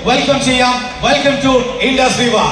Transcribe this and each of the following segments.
Welcome ചെയ്യാം. Welcome to industry വാർ.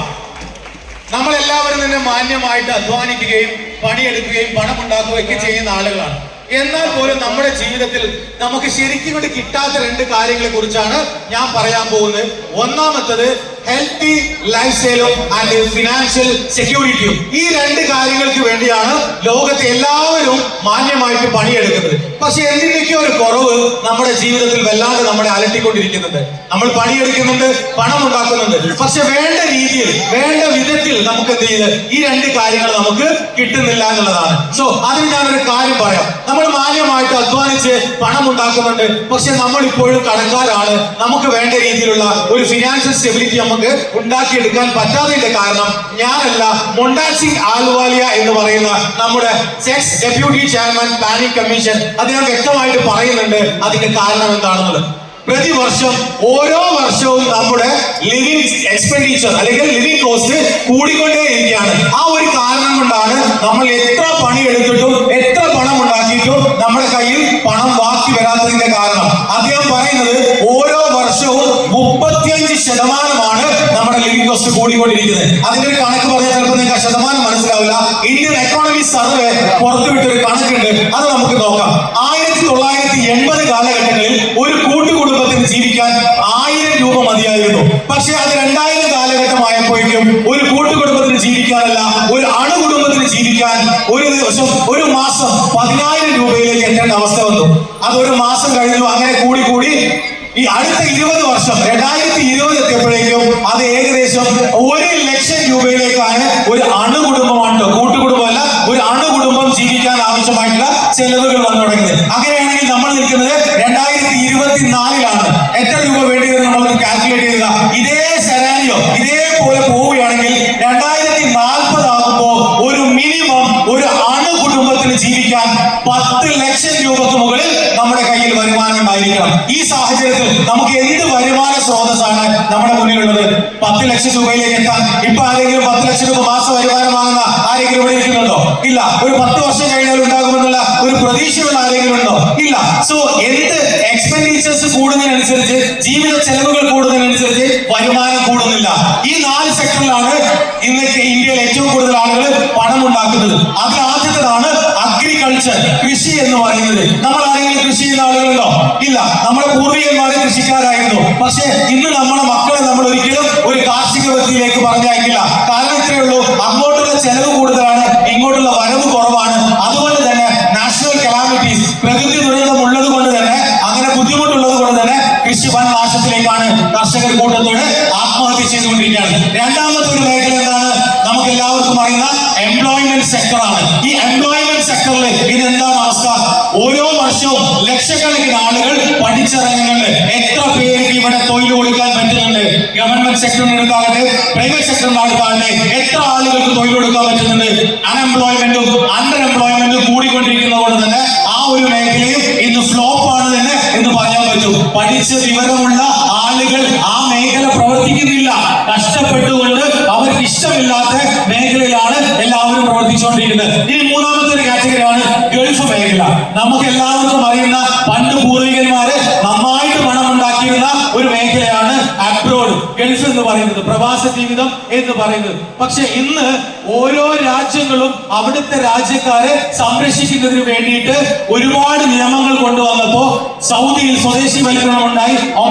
നമ്മളെല്ലാവരും തന്നെ മാന്യമായിട്ട് അധ്വാനിക്കുകയും പണിയെടുക്കുകയും പണമുണ്ടാക്കുകയൊക്കെ ചെയ്യുന്ന ആളുകളാണ്. എന്നാൽ പോലും നമ്മുടെ ജീവിതത്തിൽ നമുക്ക് ശരിക്കും കൊണ്ട് കിട്ടാത്ത രണ്ട് കാര്യങ്ങളെ കുറിച്ചാണ് ഞാൻ പറയാൻ പോകുന്നത്. ഒന്നാമത്തത് ഹെൽത്തി ലൈഫ് സ്റ്റൈലും ആൻഡ് ഫിനാൻഷ്യൽ സെക്യൂരിറ്റിയും. ഈ രണ്ട് കാര്യങ്ങൾക്ക് വേണ്ടിയാണ് ലോകത്തെ എല്ലാവരും മാന്യമായിട്ട് പണിയെടുക്കുന്നത്. പക്ഷെ എന്തിനൊക്കെ ഒരു കുറവ് നമ്മുടെ ജീവിതത്തിൽ വല്ലാതെ നമ്മളെ അലട്ടിക്കൊണ്ടിരിക്കുന്നുണ്ട്. നമ്മൾ പണിയെടുക്കുന്നുണ്ട്, പണം ഉണ്ടാക്കുന്നുണ്ട്, പക്ഷെ വേണ്ട രീതിയിൽ വേണ്ട വിധത്തിൽ നമുക്ക് എന്ത് ചെയ്ത് ഈ രണ്ട് കാര്യങ്ങൾ നമുക്ക് കിട്ടുന്നില്ല എന്നുള്ളതാണ്. സോ അതിന് ഞാനൊരു കാര്യം പറയാം. നമ്മൾ മാന്യമായിട്ട് അധ്വാനിച്ച് പണം ഉണ്ടാക്കുന്നുണ്ട്, പക്ഷെ നമ്മൾ ഇപ്പോഴും കടക്കാരാണ്. നമുക്ക് വേണ്ട രീതിയിലുള്ള ഒരു ഫിനാൻഷ്യൽ സ്റ്റെബിലിറ്റി നമുക്ക് ഉണ്ടാക്കിയെടുക്കാൻ പറ്റാത്തതിന്റെ കാരണം ഞാനല്ല, മൊണ്ടാക് സിംഗ് ആലുവാലിയ എന്ന് പറയുന്ന നമ്മുടെ sex deputy chairman planning commission അദ്ദേഹം വ്യക്തമായിട്ട് പറയുന്നുണ്ട് അതിന്റെ കാരണം എന്താണെന്നുള്ളത്. പ്രതിവർഷം ഓരോ വർഷവും നമ്മുടെ ലിവിംഗ് എക്സ്പെൻഡിച്ചർ അല്ലെങ്കിൽ ലിവിംഗ് കോസ്റ്റ് കൂടിക്കൊണ്ടേയിരിക്കുകയാണ്. ആ ഒരു കാരണം കൊണ്ടാണ് നമ്മൾ എത്ര പണിയെടുത്തിട്ടും എത്ര പണം ഉണ്ടാക്കിയിട്ടും നമ്മുടെ കയ്യിൽ പണം ബാക്കി വരാത്തതിന്റെ കാരണം. അദ്ദേഹം പറയുന്നത് ഓരോ വർഷവും 35% നമ്മുടെ ലിവിംഗ് കോസ്റ്റ് കൂടിക്കൊണ്ടിരിക്കുന്നത്. അതിന്റെ ഒരു കണക്ക് പറഞ്ഞാൽ ചിലപ്പോൾ നിങ്ങൾക്ക് ആ ശതമാനം മനസ്സിലാവില്ല. ഇന്ത്യൻ എക്കോണമി സർവേ പുറത്തുവിട്ടൊരു കണക്കുണ്ട്, അത് നമുക്ക് നോക്കാം. 1980 കാലഘട്ടങ്ങളിൽ ഒരു കൂട്ടുകുടുംബത്തിന് ജീവിക്കാൻ 1000 രൂപ മതിയായിരുന്നു. പക്ഷെ അത് 2000 കാലഘട്ടമായപ്പോഴേക്കും ഒരു കൂട്ടുകുടുംബത്തിന് ജീവിക്കാനല്ല, ഒരു അണുകുടുംബത്തിന് ജീവിക്കാൻ ഒരു ദിവസം ഒരു മാസം 10000 രൂപയിലേക്ക് എത്തേണ്ട അവസ്ഥ വന്നു. അതൊരു മാസം കഴിഞ്ഞു. അങ്ങനെ കൂടി കൂടി ഈ അടുത്ത 20 വർഷം 2020 എത്തിയപ്പോഴേക്കും അത് ഏകദേശം 1,00,000 രൂപയിലേക്കാണ് ഒരു അണുകുടുംബമാണ്, കൂട്ടുകുടുംബമല്ല, ഒരു അണുകുടുംബം ജീവിക്കാൻ ആവശ്യമായിട്ടുള്ള ചെലവുകൾ വന്നു തുടങ്ങിയത്. അങ്ങനെയാണെങ്കിൽ നമ്മൾ നിൽക്കുന്നത് 2024 എത്ര രൂപ വേണ്ടി വരും നമ്മൾ കാൽക്കുലേറ്റ് ചെയ്യുക. ഇതേ സെനാരിയോ ഇതേപോലെ പോവുകയാണെങ്കിൽ 2040 ആകുമ്പോൾ ഒരു മിനിമം ഒരു അണുകുടുംബത്തിന് ജീവിക്കാൻ 10,00,000 രൂപക്ക് മുകളിൽ നമ്മുടെ കയ്യിൽ വരുമാനം ഉണ്ടായിരിക്കണം. ഈ സാഹചര്യത്തിൽ നമുക്ക് എന്ത് വരുമാന സ്രോതസ്സാണ് നമ്മുടെ മുന്നിലുള്ളത്? 10,00,000 രൂപയിലേക്ക് എത്താൻ ഇപ്പൊ ആരെങ്കിലും 10,00,000 രൂപ മാസ വരുമാനം വാങ്ങുന്ന ആരെങ്കിലും ഇവിടെ ഇരിക്കുന്നുണ്ടോ? ഇല്ല. ഒരു 10 വർഷം കഴിഞ്ഞാൽ ഉണ്ടാകുമെന്നുള്ള ഒരു പ്രതീക്ഷയുള്ള ആരെങ്കിലും ഉണ്ടോ? ഇല്ല. സോ എന്ത് എക്സ്പെൻഡിച്ചേഴ്സ് കൂടുന്നതിനനുസരിച്ച്, ജീവിത ചെലവുകൾ കൂടുന്നതിനനുസരിച്ച് വരുമാനം കൂടുന്നില്ല. ഈ 4 സെക്ടറിലാണ് ഇന്നത്തെ ഇന്ത്യയിൽ ഏറ്റവും കൂടുതൽ ആളുകൾ പണം ഉണ്ടാക്കുന്നത്. അതിൽ ആദ്യത്തേതാണ് അഗ്രികൾച്ചർ, കൃഷി എന്ന് പറയുന്നത്. നമ്മൾ ആരെങ്കിലും കൃഷി ചെയ്യുന്ന ആളുകളുണ്ടോ? ഇല്ല. നമ്മുടെ പൂർവികന്മാരെ കൃഷിക്കാരായിരുന്നു. പക്ഷെ ഇന്ന് നമ്മുടെ മക്കളെ നമ്മൾ ഒരിക്കലും ഒരു കാർഷിക വൃത്തിയിലേക്ക് പറഞ്ഞയക്കില്ല. കാരണം ഇത്രയേ ഉള്ളൂ, അങ്ങോട്ടുള്ള ചെലവ് കൂടുതലാണ്, ഇങ്ങോട്ടുള്ള വരവ് കുറവാണ്. അതുകൊണ്ട് തന്നെ നാഷണൽ കലാമിറ്റീസ്, പ്രകൃതി ദുരന്തം ഉള്ളത് കൊണ്ട് തന്നെ, അങ്ങനെ ബുദ്ധിമുട്ടുള്ളത് കൊണ്ട് തന്നെ കൃഷി വൻ നാശത്തിലേക്കാണ്. കർഷകർ കൂട്ടത്തോടെ ആത്മഹത്യ ചെയ്തുകൊണ്ടിരിക്കുകയാണ്. രണ്ടാമത്തെ ഒരു മേഖല എന്താണ്? നമുക്ക് എല്ലാവർക്കും അറിയുന്ന എംപ്ലോയ്മെന്റ് സെക്ടറാണ്. ഈ എംപ്ലോയ്മെന്റ് സെക്ടറിൽ ഇതെന്താണ് അവസ്ഥ? ഓരോ വർഷവും ലക്ഷക്കണക്കിന് ആളുകൾ പഠിച്ചിറങ്ങുന്നുണ്ട്. എത്ര പേർക്ക് ഇവിടെ തൊഴിൽ കൊടുക്കാൻ പറ്റുന്നുണ്ട്? ഗവൺമെന്റ് സെക്ടറിന് എടുക്കാകട്ടെ, പ്രൈവറ്റ് സെക്ടറിന് എടുക്കാകട്ടെ, എത്ര ആളുകൾക്ക് തൊഴിൽ കൊടുക്കാൻ പറ്റുന്നുണ്ട്? അൺഎംപ്ലോയ്മെന്റും അണ്ടർ എംപ്ലോയ്മെന്റും കൂടിക്കൊണ്ടിരിക്കുന്നത് കൊണ്ട് തന്നെ ആ ഒരു മേഖലയും ഇന്ന് ഫ്ലോപ്പ് ആണ് തന്നെ എന്ന് പറയാൻ പറ്റും. പഠിച്ച് വിവരമുള്ള ആളുകൾ ആ മേഖല പ്രവർത്തിക്കുന്നില്ല. കഷ്ടപ്പെട്ടുകൊണ്ട് അവർക്ക് ഇഷ്ടമില്ലാത്ത മേഖലയിലാണ് എല്ലാവരും പ്രവർത്തിച്ചുകൊണ്ടിരിക്കുന്നത്. ഇനി മൂന്നാമത്തെ ഒരു കാറ്റഗറിയാണ് ഗൾഫ് മേഖല. നമുക്ക് എല്ലാവർക്കും അറിയുന്ന പണ്ട് പൂർവികന്മാര് നന്നായിട്ട് പണം ഉണ്ടാക്കിയിരുന്ന ഒരു മേഖലയാണ് അബ്രോഡ്, ഗൾഫ് എന്ന് പറയുന്നത്, പ്രവാസ ജീവിതം എന്ന് പറയുന്നത്. പക്ഷെ ഇന്ന് ഓരോ രാജ്യങ്ങളും അവിടുത്തെ രാജ്യക്കാരെ സംരക്ഷിക്കുന്നതിന് വേണ്ടിയിട്ട് ഒരുപാട് നിയമങ്ങൾ കൊണ്ടുവന്നപ്പോ സൗദിയിൽ സ്വദേശിവൽക്കരണം ഉണ്ടായി,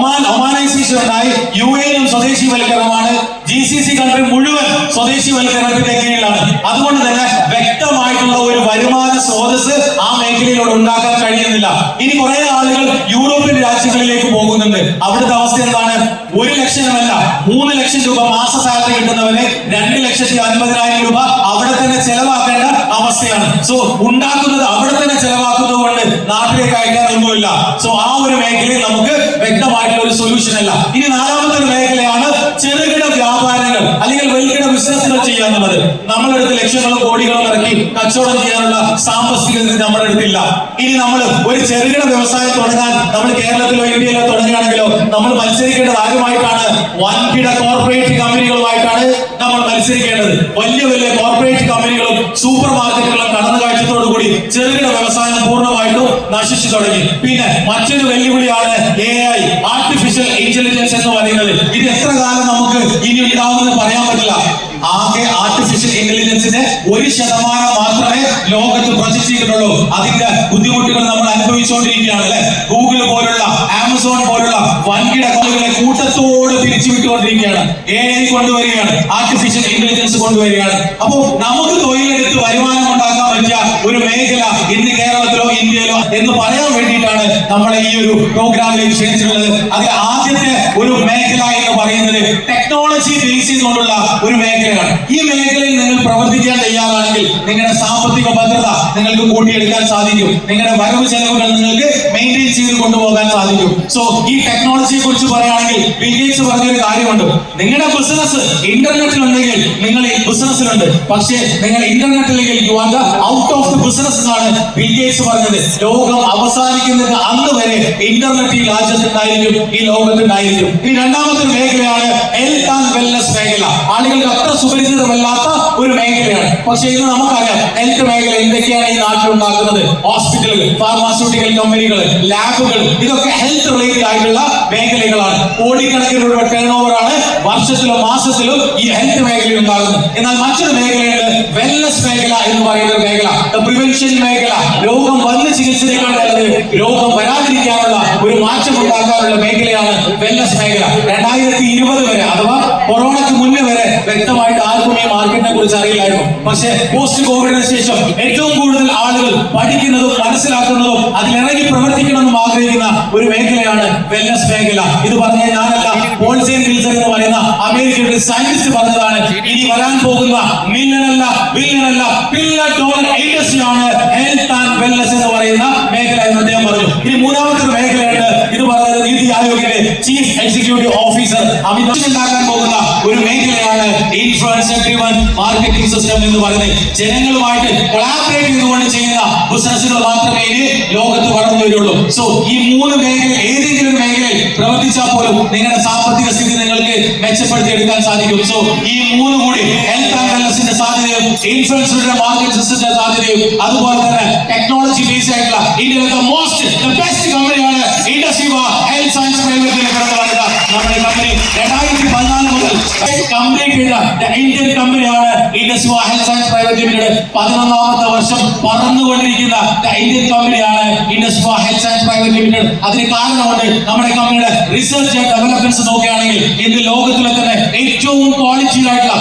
ഒമാനൈസേഷൻ ഉണ്ടായി, UAE-ലും സ്വദേശിവൽക്കരണമാണ്, GCC കൺട്രി മുഴുവൻ സ്വദേശിവൽക്കരണത്തിന്റെ കീഴിലാണ്. അതുകൊണ്ട് തന്നെ വ്യക്തമായിട്ടുള്ള ഒരു വരുമാന സ്രോതസ് ആ മേഖലയിലൂടെ ഉണ്ടാക്കാൻ കഴിയുന്നില്ല. ഇനി കുറെ ആളുകൾ യൂറോപ്യൻ രാജ്യങ്ങളിലേക്ക് പോകുന്നുണ്ട്. അവിടുത്തെ അവസ്ഥ എന്താണ്? 1,00,000-മല്ല 3,00,000 രൂപ മാസ സാലറി കിട്ടുന്നവന് 2,50,000 രൂപ അവിടെ തന്നെ ചെലവാക്കേണ്ട അവസ്ഥയാണ്. സോ ഉണ്ടാക്കുന്നത് അവിടെ തന്നെ ചെലവാക്കുന്നത് കൊണ്ട് നാട്ടിലേക്ക് അയക്കാനൊന്നുമില്ല. സോ ആ ഒരു മേഖലയിൽ നമുക്ക് വ്യക്തമായിട്ടുള്ള ഒരു സൊല്യൂഷൻ അല്ല. ഇനി നാലാമത്തെ ഒരു മേഖലയാണ് ചെറുകിട വ്യാപാരങ്ങൾ അല്ലെങ്കിൽ വൻകിട ബിസിനസ്സുകൾ ചെയ്യുക. ചെയ്യുക എന്നുള്ളത്. നമ്മുടെ അടുത്ത് ലക്ഷങ്ങളും കോടികളും ഇറക്കി കച്ചവടം ചെയ്യാനുള്ള സാമ്പത്തിക നമ്മുടെ അടുത്തില്ല. ഇനി നമ്മൾ ഒരു ചെറുകിട വ്യവസായം തുടങ്ങാൻ നമ്മൾ കേരളത്തിലോ ഇന്ത്യയിലോ തുടങ്ങുകയാണെങ്കിലോ നമ്മൾ മത്സരിക്കേണ്ടത് ആരുമായിട്ടാണ്? വൻകിട കോർപ്പറേറ്റ് കമ്പനികളുമായിട്ടാണ് നമ്മൾ മത്സരിക്കേണ്ടത്. വലിയ വലിയ കോർപ്പറേറ്റ് കമ്പനികളും സൂപ്പർ മാർക്കറ്റുകളും കടന്നുകയറ്റത്തോടു കൂടി ചെറുകിട വ്യവസായം പൂർണ്ണമായിട്ടും നശിച്ചു തുടങ്ങി. പിന്നെ മറ്റൊരു വെല്ലുവിളിയാണ് AI, ആർട്ടിഫിഷ്യൽ ഇന്റലിജൻസ് എന്ന് പറയുന്നത്. ഇത് എത്ര കാലം നമുക്ക് ഇനി ഉണ്ടാവുമെന്ന് പറയാൻ പറ്റില്ല. ആകെ ആർട്ടിഫിഷ്യൽ ഇന്റലിജൻസിന്റെ 1% മാത്രമേ ലോകത്ത് പ്രൊജക്ട് ചെയ്തിട്ടുള്ളൂ. അതിന്റെ ബുദ്ധിമുട്ടുകൾ നമ്മൾ അനുഭവിച്ചുകൊണ്ടിരിക്കുകയാണ് അല്ലെ. ഗൂഗിൾ പോലുള്ള, ആമസോൺ പോലുള്ള വൻകിട കമ്പനികളെ കൂട്ടത്തോട് പിരിച്ചുവിട്ടുകൊണ്ടിരിക്കുകയാണ്. AI കൊണ്ടുവരികയാണ്, ആർട്ടിഫിഷ്യൽ ഇന്റലിജൻസ് കൊണ്ടുവരികയാണ്. അപ്പോ നമുക്ക് തൊഴിലെടുത്ത് വരുമാനം ഉണ്ടാക്കാൻ പറ്റിയ ഒരു മേഖല ഇന്ന് കേരളത്തിലോ ഇന്ത്യയിലോ എന്ന് പറയാൻ വേണ്ടിയിട്ടാണ് നമ്മളെ ഈ ഒരു പ്രോഗ്രാമിലേക്ക് ക്ഷണിച്ചിട്ടുള്ളത്. അതിൽ ആദ്യത്തെ ഒരു മേഖല എന്ന് പറയുന്നത് ടെക്നോളജി ബേസ് ചെയ്തുകൊണ്ടുള്ള ഒരു മേഖലയാണ്. ഈ മേഖലയിൽ നിങ്ങൾ പ്രവർത്തിക്കാൻ തയ്യാറാണെങ്കിൽ നിങ്ങളുടെ സാമ്പത്തിക ഭദ്രത നിങ്ങൾക്ക് കൂട്ടിയെടുക്കാൻ സാധിക്കും. നിങ്ങളുടെ വരവ് ചെലവുകൾ നിങ്ങൾക്ക് മെയിൻറ്റെയിൻ ചെയ്ത് കൊണ്ടുപോകാൻ സാധിക്കും. സോ ഈ ടെക്നോളജിയെ കുറിച്ച് പറയുകയാണെങ്കിൽ ബിൽ ഗേറ്റ്സ് പറഞ്ഞൊരു കാര്യമുണ്ട്. നിങ്ങളുടെ ബിസിനസ് ഇന്റർനെറ്റിലുണ്ടെങ്കിൽ നിങ്ങൾ ഈ ബിസിനസ്സിലുണ്ട്, പക്ഷേ നിങ്ങൾ ഇന്റർനെറ്റിലെങ്കിൽ you are out of the business എന്നാണ് ബിൽ ഗേറ്റ്സ് പറഞ്ഞത്. ലോകം അവസാനിക്കുന്നതിന് അന്ന് വരെ ഇന്റർനെറ്റ് ഈ രാജ്യത്തുണ്ടായിരിക്കും, ഈ ലോകത്തുണ്ടായിരിക്കും. ഇനി രണ്ടാമത്തെ മേഖലയാണ് ഹെൽത്ത് ആൻഡ് വെൽനസ് മേഖല. ആളുകൾക്ക് അത്ര സുപരിചിതമല്ലാത്ത ഒരു മേഖലയാണ്. പക്ഷേ ഇന്ന് നമുക്കറിയാം ഹെൽത്ത് മേഖല എന്തൊക്കെയാണ് ഈ നാട്ടിൽ ഉണ്ടാക്കുന്നത്. ഹോസ്പിറ്റലുകൾ, ഫാർമാസ്യൂട്ടിക്കൽ കമ്പനികൾ, ലാബുകൾ, ഇതൊക്കെ ഹെൽത്ത് റിലേറ്റഡ് ആയിട്ടുള്ള മേഖലകളാണ്. കോടിക്കണക്കിന് രൂപ ടേൺ ഓവർ ആണ് വർഷത്തിലും മാസത്തിലും ഈ ഹെൽത്ത് മേഖലയിൽ ഉണ്ടാകുന്നത്. എന്നാൽ മറ്റൊരു മേഖലയുണ്ട് വെൽനസ് മേഖല എന്ന് പറയുന്ന ഒരു മേഖല, പ്രിവെൻഷൻ മേഖല. രോഗം വന്ന് ചികിത്സിക്കാൻ നല്ലത് രോഗം വരാതിരിക്കാനുള്ള ഒരു മാറ്റം ഉണ്ടാക്കാനുള്ള മേഖലയാണ് വെൽനസ് മേഖല. 2020 വരെ അഥവാ കൊറോണയ്ക്ക് മുന്നേ വരെ വ്യക്തമായിട്ട് ആർക്കും ഈ മാർക്കറ്റിനെ കുറിച്ച് അറിയില്ലായിരുന്നു. പക്ഷേ പോസ്റ്റ് കോവിഡിന് ശേഷം ഏറ്റവും കൂടുതൽ ആളുകൾ പഠിക്കുന്നതും മനസ്സിലാക്കുന്നതും അതിലിറങ്ങി പ്രവർത്തിക്കണമെന്നും ആഗ്രഹിക്കുന്ന ഒരു മേഖലയാണ് വെൽനസ് മേഖല. ഇത് പറഞ്ഞ ഞാനല്ല, പോൾസെൻ വിൽസൺ എന്ന് പറയുന്ന അമേരിക്കയുടെ സയന്റിസ്റ്റ് പറഞ്ഞതാണ്. ഇനി വരാൻ പോകുന്ന മില്യണല്ല ബില്യണല്ല $1 billion ഇൻഡസ്ട്രിയാണ് ഹെൽത്ത് ആൻഡ് വെൽനസ് എന്ന് പറയുന്ന മേഖല എന്ന് അദ്ദേഹം പറഞ്ഞു. ഇനി മൂന്നാമത്തെ ഒരു മേഖലയുണ്ട്. ഇത് പറയുന്നത് നീതി ആയോഗിന്റെ ചീഫ് എക്സിക്യൂട്ടീവ് ഓഫീസർ അമിതാഭ് ഉണ്ടാക്കാൻ പോകുന്ന ഒരു മേഖലയാണ് ഇൻഫ്ലുവൻസർ ഡ്രിവൻ മാർക്കറ്റിംഗ് സിസ്റ്റം എന്ന് പറയുന്നത്. ജനങ്ങളുമായിട്ട് കൊളാബറേറ്റ് ചെയ്തുകൊണ്ട് ചെയ്യുന്ന ബിസിനസ്സുകൾ മാത്രമേ ഇനി ലോകത്ത് വളർന്നു വരുള്ളൂ. സോ ഈ മൂന്ന് മേഖല ഏതെങ്കിലും ഒരു മേഖലയിൽ പ്രവർത്തിച്ചാൽ പോലും നിങ്ങളുടെ സാമ്പത്തിക സ്ഥിതി നിങ്ങൾക്ക് മെച്ചപ്പെടുത്തി എടുക്കാൻ സാധിക്കും. സോ ഈ മൂന്ന് കൂടി ഹെൽത്ത് ആൻഡ് വെൽനസിന്റെ സാധ്യതയും ഇൻഫ്ലുവൻസറുടെ മാർക്കറ്റ് സിസ്റ്റത്തിന്റെ സാധ്യതയും അതുപോലെ തന്നെ ടെക്നോളജി ബേസ് ആയിട്ടുള്ള ഇന്ത്യയിലെ ബെസ്റ്റ് കമ്പനിയാണ് ഇൻഡസ്ട്രീവ ഹെൽത്ത് സയൻസ് പ്രൈവറ്റ് ലിമിറ്റഡ്. നമ്മുടെ കമ്പനി 2014 മുതൽ കംപ്ലീറ്റ് ചെയ്ത ഇന്ത്യൻ കമ്പനിയാണ് ഇൻഡസ്ട്രീവ ഹെൽത്ത് സയൻസ് പ്രൈവറ്റ് ലിമിറ്റഡ്. 11ാമത്തെ വർഷം പറന്നുകൊണ്ടിരിക്കുന്ന ഇന്ത്യൻ കമ്പനിയാണ് ഇൻഡസ്ട്രീവ ഹെൽത്ത് സയൻസ് പ്രൈവറ്റ് ലിമിറ്റഡ്. അതിന് കാരണമുണ്ട് നമ്മുടെ കമ്പനിയുടെ റിസർച്ച് ആൻഡ് ഡെവലപ്മെന്റ്സ് നോക്കുകയാണെങ്കിൽ ഇന്ന് ലോകത്തിലെ തന്നെ ഏറ്റവും ക്വാളിറ്റി ആയിട്ടുള്ള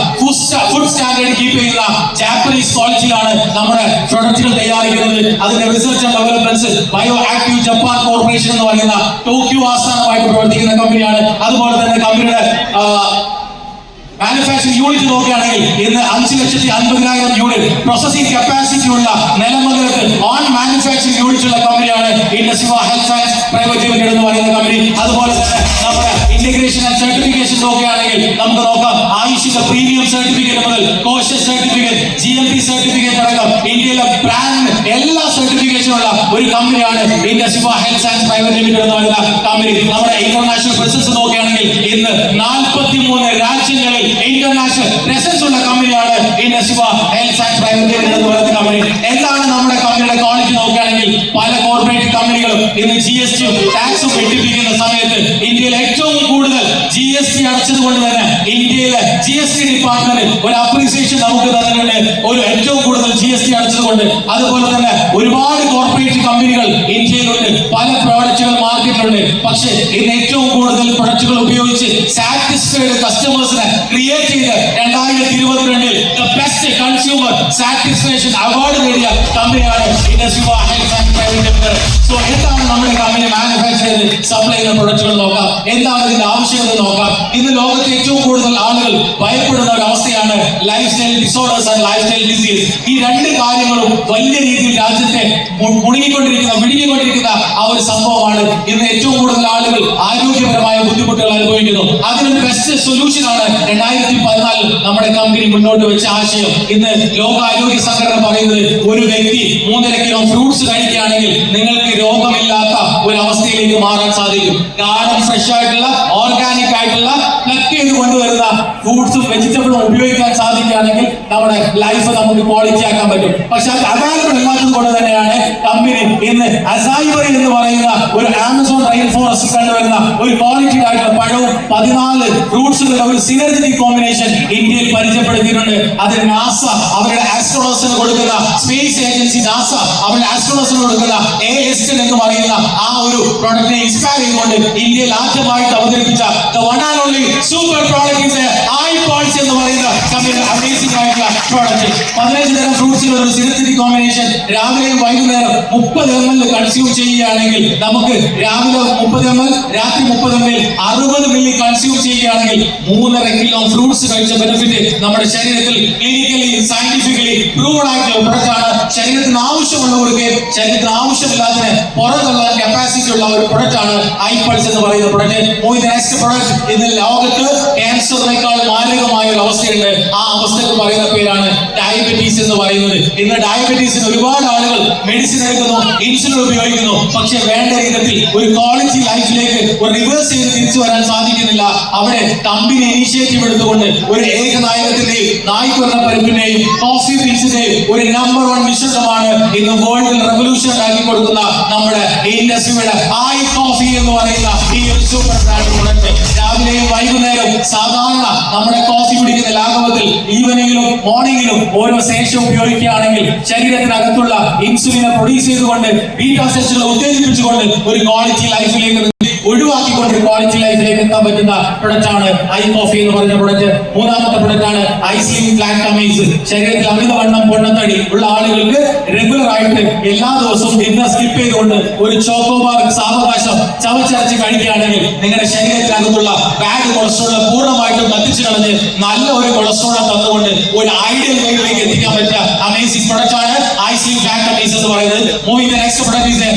ഫുഡ് സ്റ്റാൻഡേർഡ് കീപ്പ് ചെയ്യുന്ന ജാപ്പനീസ് ക്വാളിറ്റിയിലാണ് നമ്മുടെ പ്രൊഡക്റ്റുകൾ തയ്യാറാക്കുന്നത്. അതിന്റെ research and developments bio active Japan corporation എന്ന് പറയുന്ന ടോക്കിയോ ആസ്ഥാനമായിട്ട് പ്രവർത്തിക്കുന്ന കമ്പനിയാണ്. അതുപോലെ തന്നെ കമ്പനിയുടെ മാനുഫാക്ചറിംഗ് യൂണിറ്റ് നോക്കുകയാണെങ്കിൽ ഇന്ന് 5,50,000 യൂണിറ്റ് പ്രോസസിംഗ് കപ്പാസിറ്റി ഉള്ള നിലമംഗലത്ത് ഓൺ മാനുഫാക്ചറിംഗ് യൂണിറ്റ് ഉള്ള കമ്പനിയാണ് ഇൻഡസ്ട്രീവ ഹെൽത്ത് സയൻസ് പ്രൈവറ്റ് ലിമിറ്റഡ് എന്ന് പറയുന്ന കമ്പനി. അതുപോലെ തന്നെ നമ്മുടെ ഇന്റഗ്രേഷൻ ആൻഡ് സർട്ടിഫിക്കേഷൻ നോക്കുകയാണെങ്കിൽ നമുക്ക് നോക്കാം. ആയുഷിന്റെ പ്രീമിയം സർട്ടിഫിക്കറ്റ് മുതൽ കോഷ്യസ് സർട്ടിഫിക്കറ്റ്, GMP സർട്ടിഫിക്കറ്റ് അടക്കം ഇന്ത്യയിലെ ബ്രാൻഡ് എല്ലാ സർട്ടിഫിക്കേഷനും ഉള്ള ഒരു കമ്പനിയാണ് ഇൻഡസ്ട്രീവ ഹെൽത്ത് സയൻസ് പ്രൈവറ്റ് ലിമിറ്റഡ് എന്ന് പറയുന്ന കമ്പനി. നമ്മുടെ ഇന്റർനാഷണൽ പ്രസൻസ് നോക്കുകയാണെങ്കിൽ ഇന്ന് 43 രാജ്യങ്ങളിൽ ഇന്റർനാഷണൽ പ്രസൻസ് ഉള്ള കമ്പനിയാണ് ഇൻഡസ്ട്രീവ ഹെൽത്ത് സയൻസ് പ്രൈവറ്റ് ലിമിറ്റഡ് എന്ന് പറയുന്ന കമ്പനി. എന്താണ് നമ്മുടെ കമ്പനിയുടെ ക്വാളിറ്റി നോക്കുകയാണെങ്കിൽ പല കോർപ്പറേറ്റ് കമ്പനികളും ഇന്ന് GSTയും ടാക്സും വെട്ടിപ്പിക്കുന്ന സമയത്ത് ഇന്ത്യയിൽ ഏറ്റവും കൂടുതൽ GST അടച്ചത് കൊണ്ട് തന്നെ ഇന്ത്യയിലെ GST ഡിപ്പാർട്ട്മെന്റ് ഒരു അപ്രീസിയേഷൻ നമുക്ക് തന്നിട്ടുണ്ട്. ഒരു ഏറ്റവും കൂടുതൽ GST അടച്ചത് കൊണ്ട്. അതുപോലെ തന്നെ ഒരുപാട് കോർപ്പറേറ്റ് കമ്പനികൾ ഇന്ത്യയിലുണ്ട്, പല പ്രോഡക്റ്റുകൾ മാർക്കറ്റിലുണ്ട്. പക്ഷേ ഇന്ന് ഏറ്റവും കൂടുതൽ പ്രൊഡക്റ്റുകൾ ഉപയോഗിച്ച് സാറ്റിസ്ഫൈഡ് കസ്റ്റമേഴ്സിനെ ക്രിയേറ്റ് ചെയ്ത് 2022 ബെസ്റ്റ് കൺസ്യൂമർ സാറ്റിസ്ഫാക്ഷൻ അവാർഡ് നേടിയ കമ്പനിയാണ് ഇൻഡസ്ട്രീവ health science private limited. So എന്താണ് നമ്മുടെ കമ്പനി മാനുഫാക്ചർ ചെയ്ത് സപ്ലൈ ചെയ്യുന്ന പ്രൊഡക്റ്റുകൾ നോക്കാം. എന്താണ് ഇതിന്റെ ആവശ്യകത നോക്കാം. ഇന്ന് ലോകത്ത് ഏറ്റവും കൂടുതൽ ആളുകൾ ഭയപ്പെടുന്ന ഒരു അവസ്ഥയാണ് life style disorders and life style disease. ഈ രണ്ട് കാര്യങ്ങളും വലിയ രീതിയിൽ രാജ്യത്തെ വിഴുങ്ങിക്കൊണ്ടിരിക്കുന്ന ആ ഒരു സംഭവമാണ്. ഇന്ന് ഏറ്റവും കൂടുതൽ ആളുകൾ ആരോഗ്യപരമായ ബുദ്ധിമുട്ടുകൾ അനുഭവിക്കുന്നു. അതിനൊരു ബെസ്റ്റ് സൊല്യൂഷൻ ആണ് 2014 നമ്മുടെ കമ്പനി മുന്നോട്ട് വെച്ച ആശയം. ഇന്ന് ലോകാരോഗ്യ സംഘടന പറയുന്നത് ഒരു വ്യക്തി 3.5 കിലോ ഫ്രൂട്ട്സ് കഴിക്കുകയാണെങ്കിൽ നിങ്ങൾക്ക് രോഗമില്ലാത്ത ഒരു അവസ്ഥയിലേക്ക് മാറാൻ സാധിക്കും. ഗാർഡൻ ഫ്രഷ് ആയിട്ടുള്ള ഓർഗാനിക് ആയിട്ടുള്ള പ്ലക്ക് ചെയ്ത് കൊണ്ടുവരുന്ന ഫ്രൂട്ട്സും വെജിറ്റബിളും ഉപയോഗിക്കാൻ സാധിക്കുകയാണെങ്കിൽ നമ്മുടെ ലൈഫ് നമുക്ക് ക്വാളിറ്റി ആക്കാൻ പറ്റും. പക്ഷെ അത് അവൈലബിൾ അല്ലാത്തത് കൊണ്ട് തന്നെയാണ് കമ്പനി ഇന്ന് അസൈബറി എന്ന് പറയുന്ന ഒരു ആമസോൺ റെയിൻ ഫോറസ്റ്റ് കണ്ടുവരുന്ന ഒരു ക്വാളിറ്റി ആയിട്ടുള്ള പഴവും 14 ഫ്രൂട്ട്സുകളുടെ ഒരു സിനർജറ്റിക് കോമ്പിനേഷൻ ഇന്ത്യയിൽ പരിചയപ്പെടുത്തിയിട്ടുണ്ട്. അതിന് നാസ അവരുടെ ആസ്ട്രോണോട്സിന് കൊടുക്കുന്ന, സ്പേസ് ഏജൻസി നാസ അവരുടെ ആസ്ട്രോണോട്സിന് കൊടുക്കുന്ന ASTN എന്ന് പറയുന്ന ആ ഒരു പ്രോഡക്റ്റിനെ ഇൻസ്പയർ ചെയ്തുകൊണ്ട് ഇന്ത്യയിൽ ആദ്യമായിട്ട് അവതരിപ്പിച്ച the one and only super product is iPods എന്ന് പറയുന്ന കമ്പനിയുടെ അമേസിംഗ് ആയിട്ടുള്ള പ്രോഡക്റ്റ്. 15 തരം ഫ്രൂട്ട്സിന്റെ ഒരു സിനർജറ്റിക് കോമ്പിനേഷൻ രാവിലെയും വൈകുന്നേരം 30 ml കൺസ്യൂം ചെയ്യുകയാണെങ്കിൽ നമുക്ക് രാവിലെ 30 ml രാത്രി 30 ml 60 മില്ലി കൺസ്യൂം ചെയ്യുകയാണെങ്കിൽ 3.5 കിലോ ഫ്രൂട്ട്സ് കഴിച്ച ബെനിഫിറ്റ് നമ്മുടെ ശരീരത്തിൽ ക്ലിനിക്കലി സയന്റിഫിക്കലി പ്രൂവൺ ആയിട്ടുള്ള പ്രൊഡക്റ്റാണ്. ശരീരത്തിന് ആവശ്യമുള്ളവർക്ക് ശരീരത്തിന് ആവശ്യമില്ലാത്തതിന് പുറത്തുള്ള കപ്പാസിറ്റി ഉള്ള ഒരു പ്രൊഡക്റ്റാണ് iPods എന്ന് പറയുന്ന പ്രൊഡക്റ്റ്. നെക്സ്റ്റ് പ്രൊഡക്റ്റ് ഇന്ന് ലോകത്ത് ക്യാൻസറിനേക്കാൾ മാരകമായ ഒരു അവസ്ഥയുണ്ട്. ആ അവസ്ഥക്ക് പറയുന്ന പേരാണ് ഡയബറ്റീസ് എന്ന് പറയുന്നത്. ഇന്ന് ഡയബറ്റീസിന് ഒരുപാട് ആളുകൾ മെഡിസിൻ എടുക്കുന്നു, ഇൻസുലിൻ ഉപയോഗിക്കുന്നു. പക്ഷെ വേണ്ട വിധത്തിൽ ഒരു ക്വാളിറ്റി ലൈഫിലേക്ക് ഒരു റിവേഴ്സ് ചെയ്ത് തിരിച്ചു വരാൻ സാധിക്കുന്നില്ല. അവിടെ കമ്പനി ഇനിഷ്യേറ്റീവ് എടുത്തുകൊണ്ട് ഒരു ഏകനായകത്തിന്റെയും നായ്ക്കൊന്ന പരിപ്പിന്റെയും കോഫി ബീൻസിന്റെയും ഒരു നമ്പർ 1 മിശ്രിതമാണ് ഇന്ന് വേൾഡിൽ റെവല്യൂഷൻ ഉണ്ടാക്കി കൊടുക്കുന്ന നമ്മുടെ ഇൻഡസ്ട്രിയുടെ iCoffee എന്ന് പറയുന്ന ഈ ഒരു സൂപ്പർ ബ്രാൻഡ് പ്രൊഡക്റ്റ്. രാവിലെയും വൈകുന്നേരവും സാധാരണ നമ്മുടെ കോഫി കുടിക്കുന്ന ലാഘവത്തിൽ ഈവനിങ്ങിലും മോർണിംഗിലും ഓരോ ശേഷം ഉപയോഗിക്കുകയാണെങ്കിൽ ശരീരത്തിനകത്തുള്ള ഇൻസുലിനെ പ്രൊഡ്യൂസ് ചെയ്തുകൊണ്ട് ബീറ്റാ സെല്ലുകളെ ഉത്തേജിപ്പിച്ചുകൊണ്ട് ഒരു ക്വാളിറ്റി ലൈഫിലേക്ക് ഒഴിവാക്കിക്കൊണ്ട് ക്വാളിറ്റി ലൈഫിലേക്ക് എത്താൻ പറ്റുന്ന പ്രൊഡക്റ്റാണ് iCoffee എന്ന് പറയുന്ന പ്രൊഡക്റ്റ്. മൂന്നാമത്തെ പ്രൊഡക്റ്റാണ് ഐസ്ലിം ലാക്ടമൈസ്. ശരീരത്തിൽ അമിതവണ്ണം പൊണ്ണത്തടി ഉള്ള ആളുകൾക്ക് റെഗുലർ ആയിട്ട് എല്ലാ ദിവസവും ഡിന്നർ സ്കിപ്പ് ചെയ്തുകൊണ്ട് ഒരു ചോക്കോബാർ സാവകാശം ചവച്ചരച്ച് കഴിക്കുകയാണെങ്കിൽ നിങ്ങളുടെ ശരീരത്തിനകത്തുള്ള ബാഡ് കൊളസ്ട്രോൾ പൂർണ്ണമായിട്ടും കത്തിച്ചു കളഞ്ഞ് നല്ല ഒരു കൊളസ്ട്രോൾ തന്നുകൊണ്ട് ഒരു ഐഡിയൽ വെയിറ്റിലേക്ക് എത്തിക്കാൻ പറ്റിയ അമേസിംഗ് പ്രൊഡക്റ്റാണ് ഐസ്ലിം ലാക്ടമൈസ് എന്ന് പറയുന്നത്. നെക്സ്റ്റ് പ്രൊഡക്റ്റ്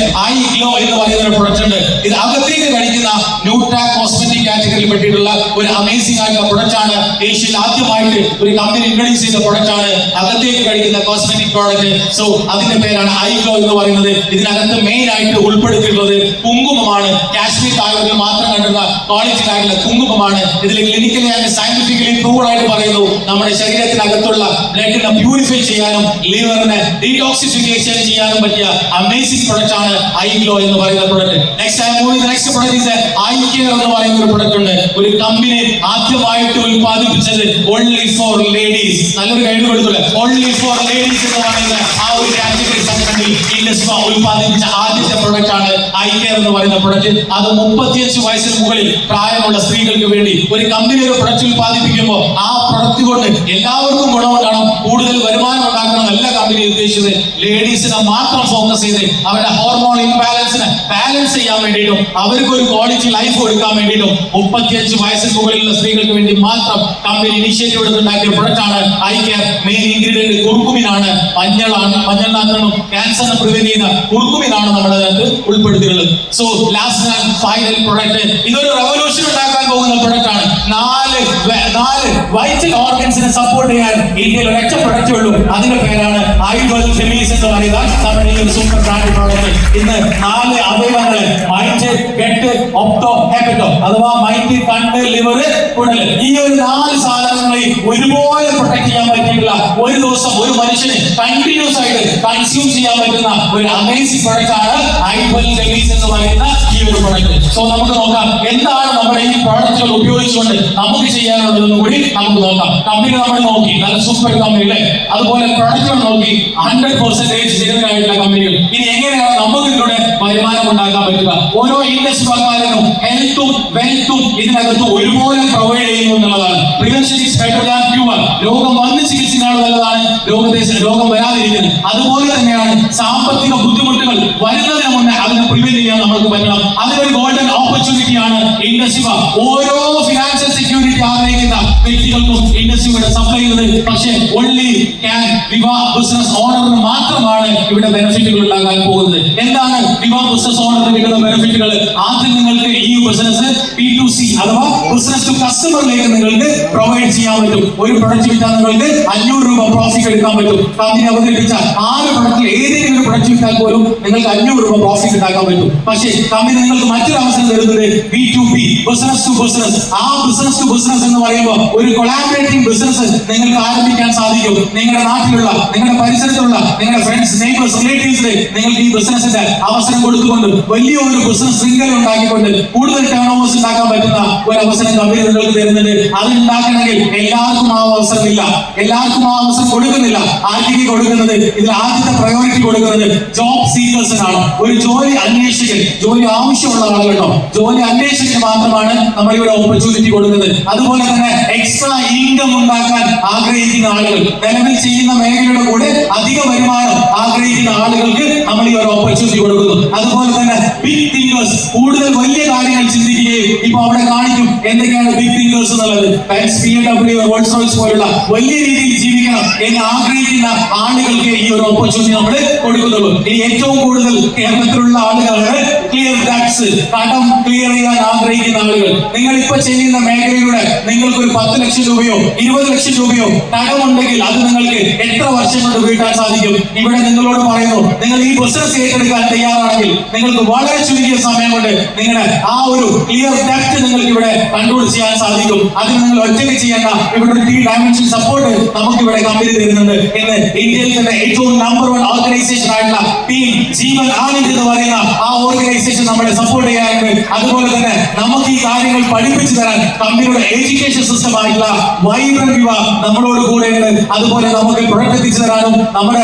iGlow എന്ന് പറയുന്ന ഒരു പ്രൊഡക്റ്റ് ഉണ്ട്. ഇത് അകത്തേക്ക് കഴിക്കുന്ന ന്യൂട്രാ കോസ്മെറ്റിക് കാറ്റഗറിയിൽ പെട്ടിട്ടുള്ള ഒരു അമേസിംഗ് ആയിട്ടുള്ള പ്രൊഡക്റ്റ് ആണ്. ഏഷ്യയിൽ ആദ്യമായിട്ട് ഒരു കമ്പനി ഇൻട്രൊഡ്യൂസ് ചെയ്ത പ്രൊഡക്റ്റ് ആണ് അകത്തേക്ക് കഴിക്കുന്ന കോസ്മെറ്റിക് പ്രോഡക്റ്റ്. സോ അതിന്റെ പേരാണ് iGlow എന്ന് പറയുന്നത്. ഇതിനകത്ത് മെയിൻ ആയിട്ട് ഉൾപ്പെടുത്തിയിട്ടുള്ളത് കുങ്കുമമാണ്. കാശ്മീർ താഴ്വരയിൽ മാത്രം കണ്ടുന്ന ക്വാളിറ്റി ആയിട്ടുള്ള കുങ്കുമമാണ്. ഇതിൽ ക്ലിനിക്കലി ആൻഡ് സയന്റിഫിക്കലി പ്രൂവൺ ആയിട്ട് പറയുന്നു നമ്മുടെ ശരീരത്തിനകത്തുള്ള ബ്ലഡിനെ പ്യൂരിഫൈ ചെയ്യാനും ലിവറിനെ ഡീടോക്സിഫിക്കേഷൻ ചെയ്യാനും പറ്റിയ അമേസിംഗ് പ്രൊഡക്റ്റ് ആണ് iGlow എന്ന് പറയുന്ന product. Next product is iCare എന്ന് പറയുന്ന ഒരു പ്രൊഡക്റ്റ് ഉണ്ട്. ഒരു കമ്പനി ആദ്യമായിട്ട് ഉൽപ്പാദിപ്പിച്ചത് only for ladies. നല്ലൊരു ഗൈഡ് കൊടുത്തില്ല. only for ladies എന്ന് പറയുന്ന ആ ഒരു കാറ്റഗറി സെഗ്മെന്റിൽ ഇൻഡസ്ട്രി ഉൽപ്പാദിപ്പിച്ച ആദ്യത്തെ പ്രൊഡക്റ്റ് ആണ് iCare എന്ന് പറയുന്ന പ്രൊഡക്റ്റ്. അത് 35 വയസ്സിന് മുകളിൽ പ്രായമുള്ള സ്ത്രീകൾക്ക് വേണ്ടി ഒരു കമ്പനി ഒരു പ്രൊഡക്റ്റ് ഉൽപ്പാദിപ്പിക്കുമ്പോൾ ആ പ്രൊഡക്റ്റ് കൊണ്ട് എല്ലാവർക്കും ഗുണമുണ്ടാകണം, കൂടുതൽ വരുമാനം ഉണ്ടാക്കണം എല്ലാ കമ്പനി ഉദ്ദേശിച്ചത്. ലേഡീസിനെ മാത്രം ഫോക്കസ് ചെയ്ത് അവരുടെ ഹോർമോൺ ഇംബാലൻസിനെ ബാലൻസ് ചെയ്യാൻ വേണ്ടിയിട്ടും അവർക്ക് ഒരു ക്വാളിറ്റി ലൈഫ് കൊടുക്കാൻ വേണ്ടിയിട്ടും 35 വയസ്സിന് മുകളിലുള്ള സ്ത്രീകൾക്ക് വേണ്ടി മാത്രം കമ്പനി ഇനിഷ്യേറ്റീവ് എടുത്തുണ്ടാക്കിയ പ്രൊഡക്റ്റാണ് iCare. മെയിൻ ഇൻഗ്രീഡിയന്റ് കുർക്കുമിനാണ്. മഞ്ഞളിനും ക്യാൻസറിനെ പ്രിവെന്റ് ചെയ്യുന്ന കുർക്കുമിനാണ് നമ്മുടെ അതിനകത്ത് ഉൾപ്പെടുത്തിയിട്ടുള്ളത്. So last and final product ഇതൊരു റെവല്യൂഷൻ ഉണ്ടാക്കാൻ പോകുന്ന പ്രൊഡക്റ്റ് ആണ്. 4 വൈറ്റൽ ഓർഗൻസിനെ സപ്പോർട്ട് ചെയ്യാൻ ഇന്ത്യയിൽ ഒരൊറ്റ പ്രൊഡക്റ്റ് ഉള്ളൂ. അതിന്റെ പേരാണ് iDwell Femis എന്ന് പറയുന്ന നമ്മുടെ ഈ ഒരു സൂപ്പർ ബ്രാൻഡ് പ്രോഡക്റ്റ്. ഇന്ന് 4 അവയവങ്ങൾ മൈൻഡ്, ഗട്ട്, ഒപ്റ്റോ, ഹെപ്പറ്റോ അഥവാ മൈൻഡ്, കണ്ണ്, ലിവർ, കുടൽ, ഈ ഒരു 4 സാധനങ്ങളെ ഒരുപോലെ പ്രൊട്ടക്ട് ചെയ്യാൻ പറ്റിയിട്ടുള്ള ഒരു ദിവസം ഒരു മനുഷ്യന് കണ്ടിന്യൂസ് ആയിട്ട് കൺസ്യൂം ചെയ്യാൻ പറ്റുന്ന ഒരു അമേസിംഗ് പ്രൊഡക്റ്റ് ആണ് iDwell Femis എന്ന് പറയുന്ന ഈ ഒരു പ്രൊഡക്റ്റ്. സോ നമുക്ക് നോക്കാം എന്താണ് നമ്മുടെ ഈ പ്രോഡക്റ്റുകൾ ഉപയോഗിച്ചുകൊണ്ട് നമുക്ക് ചെയ്യാനുള്ളതെന്ന് കൂടി നമുക്ക് നോക്കാം. കമ്പനി നമ്മൾ നോക്കി, നല്ല സൂപ്പർ കമ്പനികളെ, അതുപോലെ പ്രൊഡക്റ്റുകൾ നോക്കി 100% ജെന്യുയിൻ ആയിട്ടുള്ള കമ്പനികൾ. ഇനി എങ്ങനെയാണ് നമുക്ക് ഇതിലൂടെ വരുമാനം ഉണ്ടാക്കാൻ പറ്റുക? ഓരോ ഇൻഡസ്ട്രി വന്നാലും ഹെൽത്തും വെൽത്തും ഇതിനകത്ത് ഒരുപോലെ പ്രൊവൈഡ് ചെയ്യുന്നു എന്നുള്ളതാണ്. Prevention is better than cure. രോഗം വന്ന് ചികിത്സിക്കാനുള്ള നല്ലതാണ് രോഗം വരാതിരിക്കുന്നത്. അതുപോലെ തന്നെയാണ് സാമ്പത്തിക ബുദ്ധിമുട്ടുകൾ വരുന്നതിന് മുന്നേ അതിനെ പ്രിവെന്റ് ചെയ്യാൻ നമുക്ക് പറ്റണം. അതിനൊരു ഗോൾഡൻ ഓപ്പർച്യൂണിറ്റി ആണ് ഇൻഡസ്ട്രി. ഓരോ ഫിനാൻഷ്യൽ സെക്യൂരിറ്റി ആഗ്രഹിക്കുന്ന വ്യക്തികൾക്കും ഇൻഡസ്ട്രി ഇവിടെ സപ്ലൈ ചെയ്യുന്നത്. പക്ഷേ only can വിവാ ബിസിനസ് ഓണറിന് മാത്രമാണ് ഇവിടെ ബെനിഫിറ്റുകൾ ഉണ്ടാകാൻ പോകുന്നത്. എന്താണ് വിവാ ബിസിനസ് ഓണറിന് കിട്ടുന്ന ബെനിഫിറ്റുകൾ? ആദ്യം നിങ്ങൾക്ക് ഈ ബിസിനസ് P2C അഥവാ ബിസിനസ് ടു കസ്റ്റമറിലേക്ക് നിങ്ങൾക്ക് പ്രൊവൈഡ് ചെയ്യാൻ പറ്റും. ഒരു പ്രൊഡക്റ്റ് വിറ്റാൽ നിങ്ങൾക്ക് 500 രൂപ പ്രോഫിറ്റ് എടുക്കാൻ പറ്റും. കമ്പനി അവതരിപ്പിച്ച 6 പ്രൊഡക്റ്റിൽ ഏതെങ്കിലും ഒരു പ്രൊഡക്റ്റ് വിറ്റാൽ പോലും നിങ്ങൾക്ക് 500 രൂപ പ്രോഫിറ്റ് ഉണ്ടാക്കാൻ പറ്റും. പക്ഷേ കമ്പനി നിങ്ങൾക്ക് മറ്റൊരു അവസരം തരുന്നത് B2B, ബിസിനസ് ടു ബിസിനസ്. ആ ബിസിനസ് ടു ബിസിനസ് എന്ന് പറയുമ്പോൾ ഒരു കൊളാബറേറ്റിംഗ് ബിസിനസ് നിങ്ങൾക്ക് ആരംഭിക്കാൻ സാധിക്കും. നിങ്ങളുടെ നാട്ടിലുള്ള, നിങ്ങളുടെ പരിസരത്തുള്ള, നിങ്ങളുടെ ഫ്രണ്ട്സ്, നെയ്ബേഴ്സ്, റിലേറ്റീവ്സിന് നിങ്ങൾക്ക് ഈ ബിസിനസിന്റെ അവസരം കൊടുത്തുകൊണ്ട് വലിയ ഒരു ബിസിനസ് ശൃംഖല ഉണ്ടാക്കിക്കൊണ്ട് കൂടുതൽ ടേൺ ഓവേഴ്സ് ഉണ്ടാക്കാൻ പറ്റുന്ന ഒരു അവസരം കമ്പനി നിങ്ങൾക്ക് തരുന്നുണ്ട്. അത് ഉണ്ടാക്കണമെങ്കിൽ എല്ലാവർക്കും ആ അവസരമില്ല, എല്ലാവർക്കും ആ അവസരം കൊടുക്കുന്നില്ല. ആർക്കൊക്കെ കൊടുക്കുന്നത്? ഇതിൽ ആദ്യത്തെ പ്രയോറിറ്റി കൊടുക്കുന്നത് ജോബ് സീക്കേഴ്സിനാണ്. ഒരു ജോലി അന്വേഷകൻ, ജോലി ആവശ്യമുള്ള ആളുകളുണ്ടോ, ജോലി അന്വേഷകന് മാത്രമാണ് നമ്മൾ ഇവിടെ ഓപ്പർച്യൂണിറ്റി കൊടുക്കുന്നത്. അതുപോലെ തന്നെ എക്സ്ട്രാ ഇൻകം ഉണ്ടാക്കാൻ ആഗ്രഹിക്കുന്ന ആളുകൾ, നിലവിൽ ചെയ്യുന്ന മേഖലയുടെ കൂടെ അധിക വരുമാനം ആഗ്രഹിക്കുന്ന ആളുകൾക്ക് നമ്മൾ ഈ ഒരു ഓപ്പർച്യൂണിറ്റി കൊടുക്കുന്നു. അതുപോലെ തന്നെ ബിഗ് തിങ്കേഴ്സ്, കൂടുതൽ വലിയ കാര്യങ്ങൾ ചിന്തിക്കുകയും ഇപ്പൊ അവിടെ കാണിക്കും എന്തൊക്കെയാണ് ബിഗ് തിങ്കേഴ്സ് എന്നുള്ളത്. BMW, റോൾസ് റോയ്സ് പോലുള്ള വലിയ രീതിയിൽ ജീവിക്കണം എന്ന് ആഗ്രഹിക്കുന്ന ആളുകൾക്ക് ഈ ഒരു ഓപ്പർച്യൂണിറ്റി നമ്മൾ കൊടുക്കുന്നുള്ളൂ. ഇനി ഏറ്റവും കൂടുതൽ കേരളത്തിലുള്ള ആളുകളാണ് ക്ലിയർ ടാക്സ്, കടം ക്ലിയർ ചെയ്യാൻ ആഗ്രഹിക്കുന്ന ആളുകൾ. നിങ്ങൾ ഇപ്പൊ ചെയ്യുന്ന മേഖലയിലൂടെ നിങ്ങൾക്ക് ഒരു 10 ലക്ഷം രൂപയോ 20 ലക്ഷം രൂപയോ കടമുണ്ടെങ്കിൽ അത് നിങ്ങൾക്ക് എത്ര വർഷം കൊണ്ട് വീട്ടാൻ സാധിക്കും? ഇവിടെ നിങ്ങളോട് പറയുന്നു, നിങ്ങൾ ഈ ബിസിനസ് ഏറ്റെടുക്കാൻ തയ്യാറാണെങ്കിൽ നിങ്ങൾക്ക് വളരെ ചുരുങ്ങിയ സമയം കൊണ്ട് നിങ്ങളുടെ ആ ഒരു ക്ലിയർ ഡെപ്റ്റ് നിങ്ങൾക്ക് ഇവിടെ കൺട്രോൾ ചെയ്യാൻ സാധിക്കും. അത് നിങ്ങൾ ഒറ്റയ്ക്ക് ചെയ്യേണ്ട. ഇവിടെ ഒരു 3 ഡയമെൻഷൻ സപ്പോർട്ട് നമുക്ക് ഇവിടെ കമ്പനി തരുന്നുണ്ട്. ഇന്ന് ഇന്ത്യയിൽ തന്നെ ഏറ്റവും നമ്പർ 1 ഓർഗനൈസേഷൻ ആയിട്ടുള്ള ടീം ജീവൻ ആനന്ദ് എന്ന് പറയുന്ന ആ ഓർഗനൈസേഷൻ നമ്മളെ സപ്പോർട്ട് ചെയ്യാറുണ്ട്. അതുപോലെ തന്നെ നമുക്ക് ഈ കാര്യങ്ങൾ പഠിപ്പിച്ചു തരാൻ കമ്പനിയുടെ എഡ്യൂക്കേഷൻ സിസ്റ്റം ആയിട്ടുള്ള വൈബ്രന്റ് വിവ നമ്മളോട് കൂടെ ഉണ്ട്. അതുപോലെ നമുക്ക് പ്രൊഡക്റ്റ് എത്തിച്ചു തരാനും നമ്മുടെ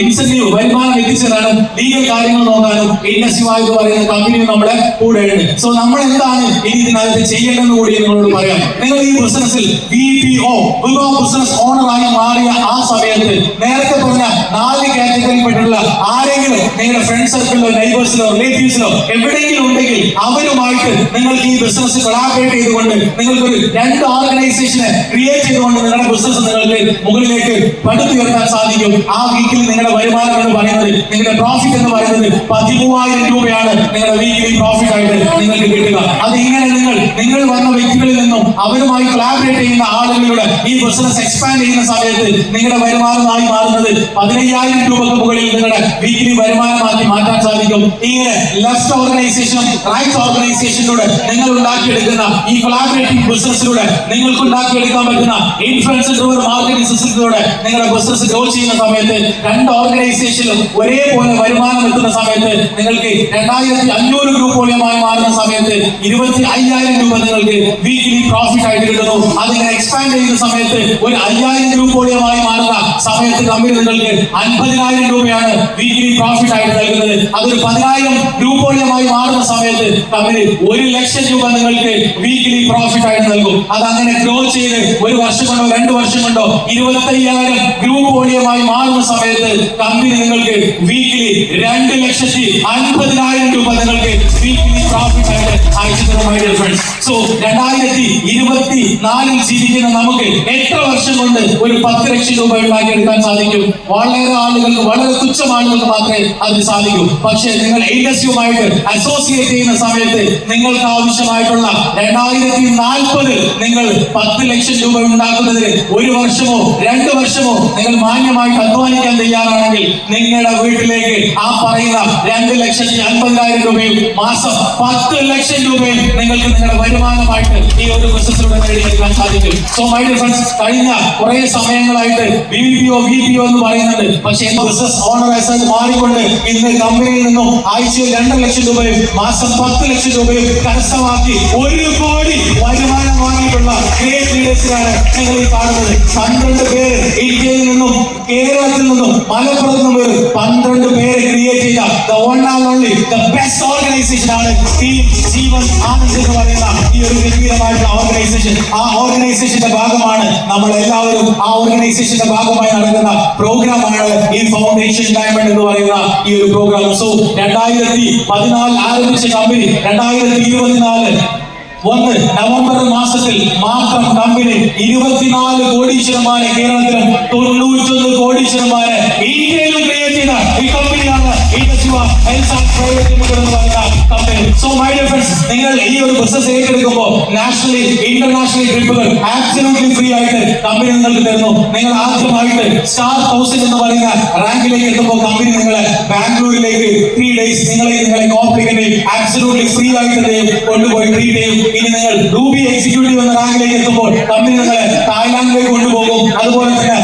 ഇൻസെന്റീവ് വരുമാനം എത്തിച്ചു തരാനും ലീഗൽ കാര്യങ്ങൾ നോക്കാനും ഇൻഡസ്ട്രി എന്ന് പറയുന്ന കമ്പനി നമ്മളെ കൂടെ ഉണ്ട്. സോ നമ്മൾ എന്താണ് ഇനി ഇതിനകത്ത് ചെയ്യേണ്ടതെന്ന് കൂടി നിങ്ങളോട് പറയാം. നിങ്ങൾ ഈ ബിസിനസ്സിൽ BPO, ബിസിനസ് ഓണറായി മാറിയ ആ സമയത്ത് നേരത്തെ പറഞ്ഞ 4 കാറ്റഗറിയിൽപ്പെട്ടുള്ള ആരെങ്കിലും നിങ്ങളുടെ ഫ്രണ്ട് സർക്കിളിലോ നെയ്ബേഴ്സിലോ റിലേറ്റീവ്സിലോ എവിടെയെങ്കിലും ഉണ്ടെങ്കിൽ അവരുമായിട്ട് നിങ്ങൾക്ക് ഈ ബിസിനസ് കൊളാബറേറ്റ് ചെയ്തുകൊണ്ട് നിങ്ങൾക്കൊരു 2 ഓർഗനൈസേഷനെ ക്രിയേറ്റ് ചെയ്തുകൊണ്ട് നിങ്ങളുടെ ബിസിനസ് നിങ്ങൾക്ക് മുകളിലേക്ക് പടുത്തുയർത്താൻ സാധിക്കും. ആ വീക്കിൽ നിങ്ങളുടെ വരുമാനം എന്ന് പറയുന്നത്, നിങ്ങളുടെ പ്രോഫിറ്റ് എന്ന് പറയുന്നത് 13,000 രൂപയാണ് നിങ്ങളുടെ വീക്കിലി പ്രോഫിറ്റ് ആയിട്ട് നിങ്ങൾക്ക് കിട്ടുക. അത് ഇങ്ങനെ നിങ്ങൾ വന്ന വ്യക്തികളിൽ നിന്നും അവരുമായി കൊളാബറേറ്റ് ചെയ്യുന്ന ആളുകളുടെ ഈ ബിസിനസ് എക്സ്പാൻഡ് ചെയ്യുന്ന സമയത്ത് നിങ്ങളുടെ വരുമാനമായി മാറുന്നത് 15,000 രൂപക്ക് മുകളിൽ നിങ്ങളുടെ വീക്കിലി വരുമാനമാക്കി മാറ്റാൻ സാധിക്കും. ഇങ്ങനെ ലെഫ്റ്റ് ഓർഗനൈസേഷനും റൈറ്റ് ഓർഗനൈസേഷനിലൂടെ നിങ്ങൾ ഉണ്ടാക്കിയെടുക്കുന്ന ഈ കൊളാബറേറ്റിംഗ് ബിസിനസ്സിലൂടെ നിങ്ങൾക്ക് ഉണ്ടാക്കിയെടുക്കാൻ പറ്റുന്ന ഇൻഫ്ലുവൻസർ ഡ്രിവൻ മാർക്കറ്റിംഗ് സിസ്റ്റത്തിലൂടെ നിങ്ങളുടെ ബിസിനസ് ഗ്രോ ചെയ്യുന്ന സമയത്ത് 2 ഓർഗനൈസേഷനിലും ഒരേപോലെ വരുമാനം എത്തുന്ന സമയത്ത് നിങ്ങൾക്ക് 2,500 ഗ്രൂപ്പ് വോളിയമായി മാറുന്ന സമയത്ത് 25,000 രൂപ നിങ്ങൾക്ക് വീക്കിലി പ്രോഫിറ്റ് ആയിട്ട് കിട്ടുന്നു. അതിങ്ങനെ എക്സ്പാൻഡ് ചെയ്യുന്ന സമയത്ത് ഒരു 5,000 ഗ്രൂപ്പ് വോളിയമായി മാറുന്ന സമയത്ത് കമ്പനി നിങ്ങൾക്ക് 50,000 രൂപയാണ് വീക്കിലി പ്രോഫിറ്റ് ആയിട്ട് നൽകുന്നത്. അതൊരു 10,000 ഗ്രൂപ്പ് വോളിയമായി മാറുന്ന സമയത്ത് കമ്പനി 1 ലക്ഷം രൂപ നിങ്ങൾക്ക് വീക്കിലി പ്രോഫിറ്റ് ആയിട്ട് നൽകും. അതങ്ങനെ ഗ്രോ ചെയ്ത് 1 വർഷം കൊണ്ടോ 2 വർഷം കൊണ്ടോ 25,000 ഗ്രൂപ്പ് വോളിയമായി മാറുന്ന സമയത്ത് കമ്പനി നിങ്ങൾക്ക് വീക്കിലി 2,50,000 രൂപ നിങ്ങൾക്ക് വീക്കിലി പ്രോഫിറ്റ് ആയിട്ട് അയച്ചു തരും. മൈ ഡിയർ ഫ്രണ്ട്സ്, സോ 2024 ജീവിക്കുന്ന നമുക്ക് എത്ര വർഷം കൊണ്ട് ഒരു 10 ലക്ഷം രൂപ ഉണ്ടാക്കിയെടുക്കാൻ സാധിക്കും? വളരെ ആളുകൾക്ക്, വളരെ തുച്ഛം ആളുകൾക്ക് മാത്രമേ അത് സാധിക്കൂ. പക്ഷേ നിങ്ങൾ ഇൻഡസ്ട്രിയുമായിട്ട് അസോസിയേറ്റ് ചെയ്യുന്ന സമയത്ത് നിങ്ങൾക്ക് ആവശ്യമായിട്ടുള്ള 2040 നിങ്ങൾ 10 ലക്ഷം രൂപ ഉണ്ടാക്കുന്നതിന് 1 വർഷമോ 2 വർഷമോ നിങ്ങൾ മാന്യമായിട്ട് അധ്വാനിക്കാൻ തയ്യാറാണെങ്കിൽ നിങ്ങളുടെ വീട്ടിലേക്ക് ആ പറയുന്ന 2,50,000 രൂപയും മാസം 10 ലക്ഷം രൂപയും നിങ്ങൾക്ക് നിങ്ങളുടെ വരുമാനമായിട്ട് ഈ ഒരു ബിസിനസ്സിലൂടെ നേടിയെടുക്കാൻ സാധിക്കും. സോ മൈ ഡിയർ ഫ്രണ്ട്സ്, കഴിഞ്ഞ കുറെ സമയങ്ങളായിട്ട് BPO എന്ന് പറയുന്നത്, പക്ഷേ ബിസിനസ് ഓണർ ആയി മാറിക്കൊണ്ട് ഇന്ന് കമ്പനിയിൽ നിന്നും ആഴ്ചയിൽ 2 ലക്ഷം രൂപയും മാസം 10 ലക്ഷം രൂപയും കരസ്ഥമാക്കി 1 കോടി വരുമാനം വാങ്ങിയിട്ടുള്ള ഗ്രേറ്റ് ലീഡേഴ്സിനാണ് നിങ്ങൾ ഈ കാണുന്നത്. 12 പേര് ഇന്ത്യയിൽ നിന്നും കേരളത്തിൽ നിന്നും മലപ്പുറത്ത് നിന്നും 12 പേര് ക്രിയേറ്റ് ചെയ്ത ബെസ്റ്റ് ഓർഗനൈസേഷൻ ആണ് ടീം ജീവൻ ആനന്ദ് എന്ന് പറയുന്ന ഈ ഒരു ഗംഭീരമായിട്ടുള്ള ഓർഗനൈസേഷൻ. ആ ഓർഗനൈസേഷന്റെ ഭാഗമാണ് നമ്മൾ എല്ലാവരും. ആ ഓർഗനൈസേഷന്റെ ഭാഗമായി നടക്കുന്ന പ്രോഗ്രാമാണ് ഈ ഫൗണ്ടേഷൻ ഡയമണ്ട് എന്ന് പറയുന്ന ഈ ഒരു പ്രോഗ്രാം. സോ 2014 ആരംഭിച്ച കമ്പനി 2024 നവംബർ മാസത്തിൽ മാത്രം കമ്പനി 24 കോടീശ്വരന്മാരെ കേരളത്തിലും 91 കോടീശ്വരന്മാരെ ഇന്ത്യയിലും ക്രിയേറ്റ് ചെയ്ത ഈ കമ്പനിയാണ് Shiva health and private limited എന്ന് പറയുന്ന കമ്പനി. സോ മൈ ഡിയർ ഫ്രണ്ട്സ്, നിങ്ങൾ ഈ ഒരു ബിസിനസ് ഏറ്റെടുക്കുമ്പോൾ നാഷണലി ഇന്റർനാഷണൽ ട്രിപ്പുകൾ ആബ്സല്യൂട്ട്ലി ഫ്രീ ആയിട്ട് കമ്പനി നിങ്ങൾക്ക് തരുന്നു. നിങ്ങൾ ആദ്യമായിട്ട് സ്റ്റാർ 1000 എന്ന് പറയുന്ന റാങ്കിലേക്ക് എത്തുമ്പോൾ കമ്പനി നിങ്ങളെ ബാംഗ്ലൂരിലേക്ക് 3 days നിങ്ങളെ കോംപ്ലിക്കനെ ആബ്സല്യൂട്ട്ലി ഫ്രീ ആയിട്ട് കൊണ്ടുപോയി ട്രീറ്റ് ചെയ്യും. ഇനി നിങ്ങൾ റൂബി എക്സിക്യൂട്ടീവ് എന്ന റാങ്കിലേക്ക് എത്തുമ്പോൾ കമ്പനി നിങ്ങളെ തായ്ലാൻഡിലേക്ക് കൊണ്ടുപോകും. അതുപോലെ തന്നെ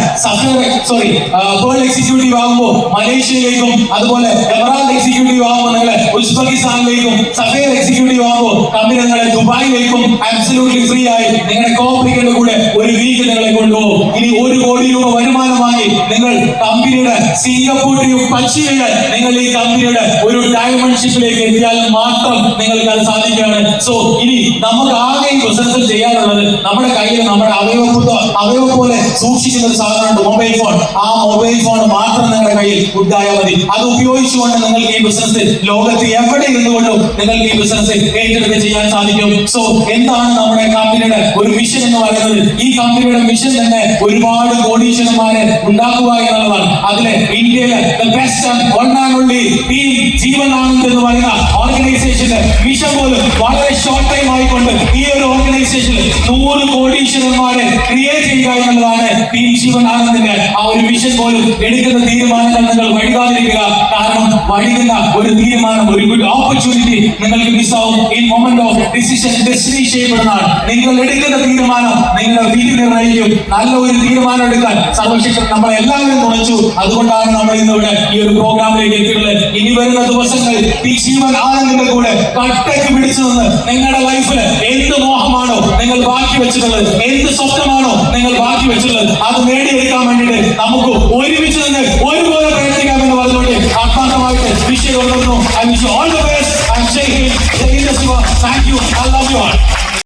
പേൾ എക്സിക്യൂട്ടീവ് ആകുമ്പോൾ മലേഷ്യയിലേക്കും, അതുപോലെ എമറാൾഡ് എക്സിക്യൂട്ടീവ് ആകുമ്പോൾ നിങ്ങളെ ഉസ്ബെക്കിസ്ഥാനിലേക്കും, സഫേർ എക്സിക്യൂട്ടീവ് ആകുമ്പോൾ കമ്പനി നിങ്ങളെ ദുബായിലേക്കും ആബ്സല്യൂട്ട്ലി ഫ്രീ ആയി നിങ്ങളുടെ കോംപ്ലിക്കന്റെ കൂടെ ഒരു വീക്ക് നിങ്ങളെ കൊണ്ടുപോകും. ഇനി 1 കോടി രൂപ വരുമാനമായി നിങ്ങൾ കമ്പനിയുടെ സിംഗപ്പൂർ പശ്ചിമയിൽ നിങ്ങൾ ഈ കമ്പനിയുടെ ഒരു ഡയമണ്ട് ഷിപ്പിലേക്ക് എത്തിയാൽ മാത്രം നിങ്ങൾക്ക് അത് സാധിക്കുകയാണ്. സോ ഇനി നമുക്ക് ആകെ ഈ ബിസിനസ്സിൽ ചെയ്യാനുള്ളത് നമ്മുടെ കയ്യിൽ നമ്മുടെ അവയവം പോലെ സൂക്ഷിക്കുന്ന ഒരു സാധനമുണ്ട്, മൊബൈൽ ഫോൺ. ആ മൊബൈൽ ഫോൺ മാത്രം നിങ്ങളുടെ കയ്യിൽ ഉണ്ടായാൽ മതി. അത് ഉപയോഗിച്ചുകൊണ്ട് നിങ്ങൾക്ക് ഈ ബിസിനസ് ലോകത്ത് എവിടെ ഇരുന്നുകൊണ്ടും നിങ്ങൾക്ക് ഈ ബിസിനസ് ഏറ്റെടുത്ത് ചെയ്യാൻ സാധിക്കും. സോ എന്താണ് നമ്മുടെ കമ്പനിയുടെ ഒരു മിഷൻ എന്ന് പറയുന്നത്? ഈ കമ്പനിയുടെ മിഷൻ തന്നെ ഒരുപാട് കോടീശ്വരന്മാരെ ഉണ്ടാക്കുക എന്നുള്ളതാണ്. അതിലെ ഇന്ത്യയിലെ best and one and only team Jeevan Anand എന്ന് പറയുന്ന ഓർഗനൈസേഷന്റെ മിഷൻ പോലും വളരെ ഷോർട്ട് ടൈം ആയിക്കൊണ്ട് ഈ ഒരു ഓർഗനൈസേഷനിൽ 100 കോടീശ്വരന്മാരെ ക്രിയേറ്റ് ചെയ്യുക എന്നുള്ളതാണ് ടീം ജീവൻ ആനന്ദിന്റെ ആ ഒരു മിഷൻ. പോലും എടുക്കുന്ന തീരുമാനങ്ങൾ നിങ്ങൾ വൈകാതിരിക്കുക. കാരണം വൈകുന്ന ഒരു തീരുമാനം, ഒരു ഗുഡ് ഓപ്പർച്യൂണിറ്റി നിങ്ങൾക്ക് മിസ്സാവും. In moment of decision destiny ചെയ്യപ്പെടുന്നതാണ്. നിങ്ങൾ എടുക്കുന്ന തീരുമാനം നിങ്ങളുടെ വിധി നിർണ്ണയിക്കും. നല്ല ഒരു തീരുമാനം എടുക്കാൻ സർവശക്തൻ നമ്മളെ എല്ലാവരും തുണച്ചു. അതുകൊണ്ടാണ് നമ്മൾ ഇന്നിവിടെ ഈ ഒരു പ്രോഗ്രാമിലേക്ക് എത്തിയിട്ടുള്ളത്. ഇനി വരുന്ന ദിവസങ്ങളിൽ ഈ ജീവൻ ആനന്ദിന്റെ കൂടെ കട്ടയ്ക്ക് പിടിച്ചു നിന്ന് നിങ്ങളുടെ ലൈഫിൽ എന്ത് മോഹമാണോ നിങ്ങൾ ബാക്കി വെച്ചിട്ടുള്ളത്, എന്ത് സ്വപ്നമാണോ നിങ്ങൾ ബാക്കി വെച്ചിട്ടുള്ളത്, അത് നേടിയെടുക്കാൻ വേണ്ടിയിട്ട് നമുക്ക് ഒരുമിച്ച് നിന്ന് ഒരുപോലെ പ്രയത്നിക്കാമെന്ന് പറഞ്ഞുകൊണ്ട് ആത്മാർത്ഥമായിട്ട് വിഷയം കൊണ്ടുവന്നു. I wish you all the